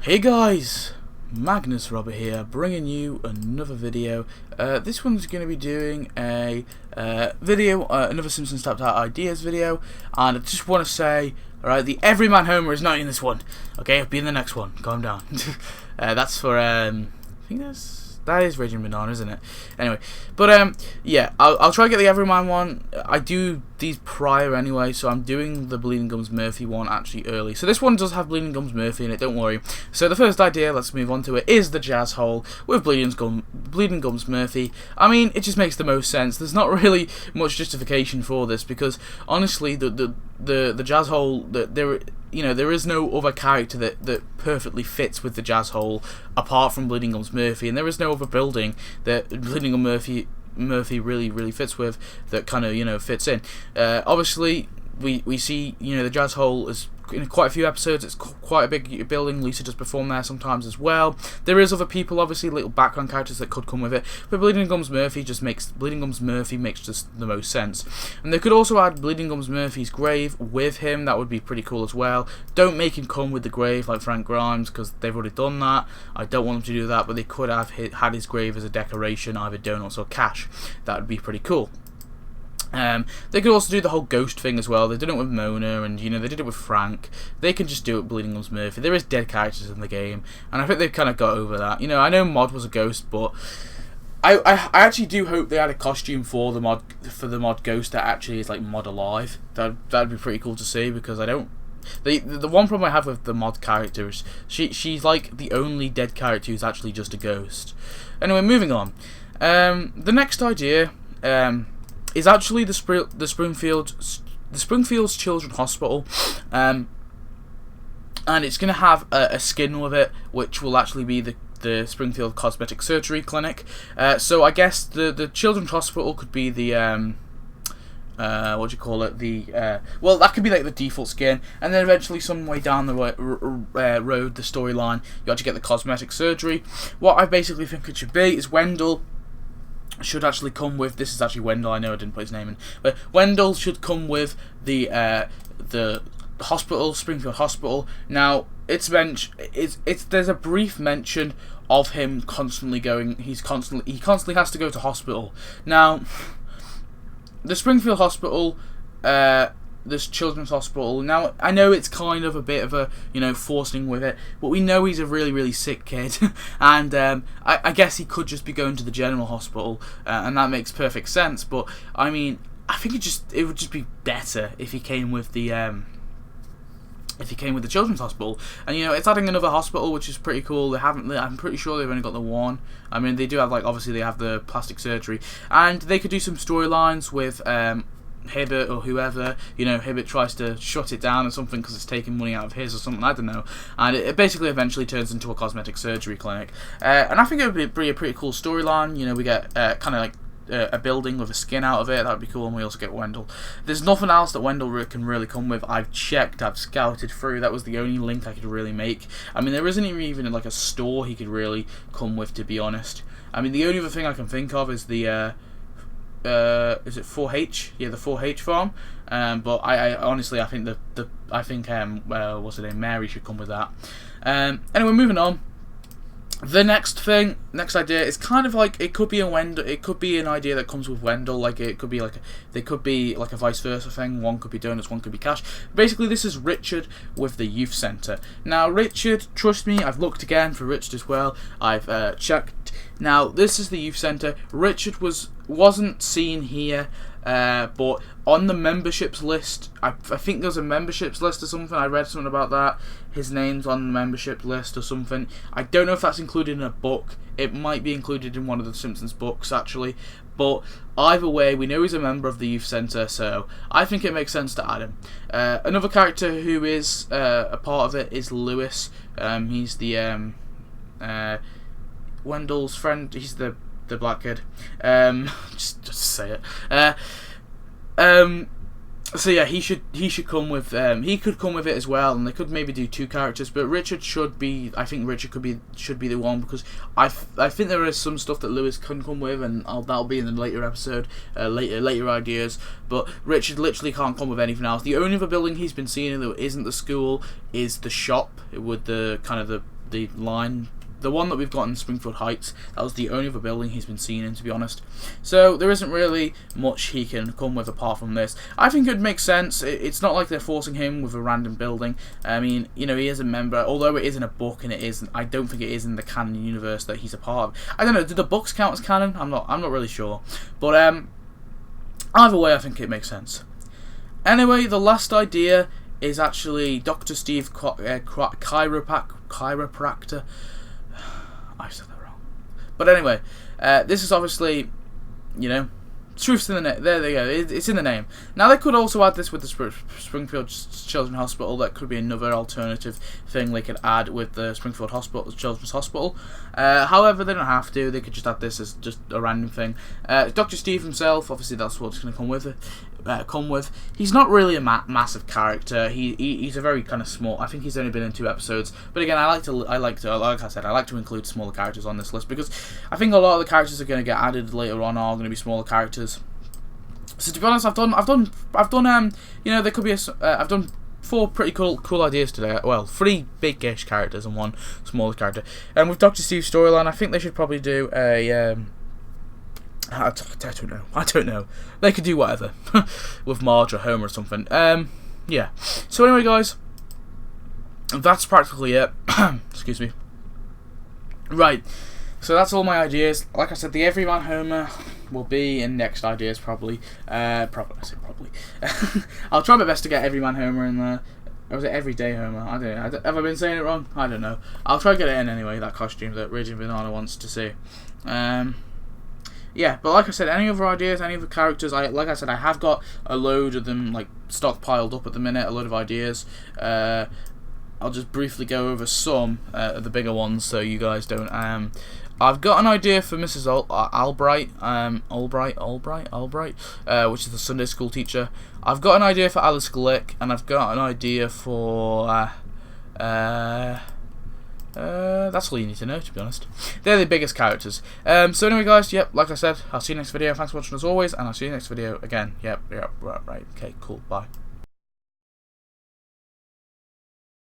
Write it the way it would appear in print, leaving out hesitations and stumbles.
Hey guys, Magnus Robert here, bringing you another video. This one's going to be doing a video, another Simpsons Tapped Out Ideas video, and I just want to say, alright, the Everyman Homer is not in this one. Okay, I'll be in the next one. Calm down. That's for I think that is Raging Banana, isn't it? Anyway, but yeah, I'll try to get the Everyman one. I do these prior anyway, so I'm doing the Bleeding Gums Murphy one actually early. So this one does have Bleeding Gums Murphy in it, don't worry. So the first idea, let's move on to it, is the jazz hole with Bleeding Gums Murphy. I mean, it just makes the most sense. There's not really much justification for this because honestly, the jazz hole, there is no other character that perfectly fits with the jazz hole apart from Bleeding Gums Murphy, and there is no other building that Bleeding Gums Murphy really fits with that kind of fits in. Obviously, we see the jazz hole is in quite a few episodes. It's quite a big building. Lisa does perform there sometimes as well. There is other people, obviously, little background characters that could come with it, but Bleeding Gums Murphy makes just the most sense. And they could also add Bleeding Gums Murphy's grave with him. That would be pretty cool as well. Don't make him come with the grave like Frank Grimes, because they've already done that. I don't want them to do that, but they could have had his grave as a decoration, either donuts or cash. That would be pretty cool. They could also do the whole ghost thing as well. They did it with Mona, and they did it with Frank. They can just do it with Bleeding Gums Murphy. There is dead characters in the game, and I think they've kind of got over that. I know Mod was a ghost, but I actually do hope they had a costume for the mod ghost that actually is like Mod alive. That'd be pretty cool to see, because I don't. The one problem I have with the Mod character is she's like the only dead character who's actually just a ghost. Anyway, moving on. The next idea is actually the Springfield's Children's Hospital, and it's going to have a skin with it, which will actually be the Springfield Cosmetic Surgery Clinic. So I guess the Children's Hospital could be the what do you call it? Well, that could be like the default skin, and then eventually, some way down the road, the storyline, you actually get the cosmetic surgery. What I basically think it should be is Wendell should actually come with. This is actually Wendell. I know I didn't put his name in, but Wendell should come with the hospital, Springfield Hospital. Now there's a brief mention of him constantly going. He constantly has to go to hospital. Now, the Springfield Hospital, this children's hospital. Now, I know it's kind of a bit of a, forcing with it, but we know he's a really sick kid, and I guess he could just be going to the general hospital, and that makes perfect sense. But I mean, I think it would just be better if he came with the children's hospital, and it's adding another hospital, which is pretty cool. I'm pretty sure they've only got the one. I mean, they do have obviously they have the plastic surgery, and they could do some storylines with Hibbert or whoever. Hibbert tries to shut it down or something because it's taking money out of his or something, I don't know, and it basically eventually turns into a cosmetic surgery clinic, and I think it would be a pretty cool storyline. We get kind of like a building with a skin out of it. That would be cool. And we also get Wendell. There's nothing else that Wendell can really come with. I've checked, I've scouted through. That was the only link I could really make. I mean, there isn't even like a store he could really come with, to be honest. I mean, the only other thing I can think of is the is it 4H? Yeah, the 4H farm. But I honestly, I think what's her name, Mary, should come with that. Anyway, moving on. The next idea is kind of like, it could be an idea that comes with Wendell. Like, it could be they could be like a vice versa thing. One could be donuts, one could be cash. Basically, this is Richard with the youth centre. Now, Richard, trust me, I've looked again for Richard as well. I've checked. Now, this is the youth centre. Richard wasn't seen here, but on the memberships list, I think there's a memberships list or something. I read something about that. His name's on the membership list or something. I don't know if that's included in a book. It might be included in one of the Simpsons books, actually. But either way, we know he's a member of the youth centre, so I think it makes sense to add him. Another character who is a part of it is Lewis. He's the Wendell's friend. He's the black kid. Just say it. So yeah, he should come with. He could come with it as well, and they could maybe do two characters. But Richard should be. I think Richard should be the one, because I think there is some stuff that Lewis can come with, and that'll be in the later episode, later ideas. But Richard literally can't come with anything else. The only other building he's been seen in that isn't the school is the shop with the kind of the line. The one that we've got in Springfield Heights, that was the only other building he's been seen in, to be honest. So there isn't really much he can come with apart from this. I think it would make sense. It's not like they're forcing him with a random building. I mean, you know, he is a member, although it is in a book and it isn't. I don't think it is in the canon universe that he's a part of. I don't know. Do the books count as canon? I'm not really sure. But either way, I think it makes sense. Anyway, the last idea is actually Dr. Steve chiropractor. I said that wrong. But anyway, this is obviously, you know, truth's in the name. There they go. It's in the name. Now they could also add this with the Springfield Children's Hospital. That could be another alternative thing they could add with the Springfield Hospital, Children's Hospital. However, they don't have to. They could just add this as just a random thing. Dr. Steve himself, obviously, that's what's going to come with it. He's not really a massive character. He's a very kind of small. I think he's only been in 2 episodes. But again, like I said, I like to include smaller characters on this list because I think a lot of the characters that are going to get added later on are going to be smaller characters. So to be honest, I've done you know, there could be I've done 4 pretty cool ideas today. Well, 3 big-ish characters and 1 smaller character. And with Dr. Steve's storyline, I think they should probably do a I don't know. They could do whatever with Marge or Homer or something. Yeah. So anyway, guys, that's practically it. Excuse me. Right. So that's all my ideas. Like I said, the Everyman Homer will be in next ideas probably. I say probably. I'll try my best to get Everyman Homer in there. Or was it Everyday Homer? I don't know. Have I been saying it wrong? I don't know. I'll try to get it in anyway. That costume that Raging Banana wants to see. Yeah, but like I said, any other ideas, any other characters, like I said, I have got a load of them like stockpiled up at the minute, a load of ideas. I'll just briefly go over some of the bigger ones so you guys don't. I've got an idea for Mrs. Albright, which is the Sunday school teacher. I've got an idea for Alice Glick, and I've got an idea for that's all you need to know, to be honest. They're the biggest characters. So anyway, guys, yep, like I said, I'll see you next video. Thanks for watching as always, and I'll see you next video again. Yep, right, okay, cool, bye.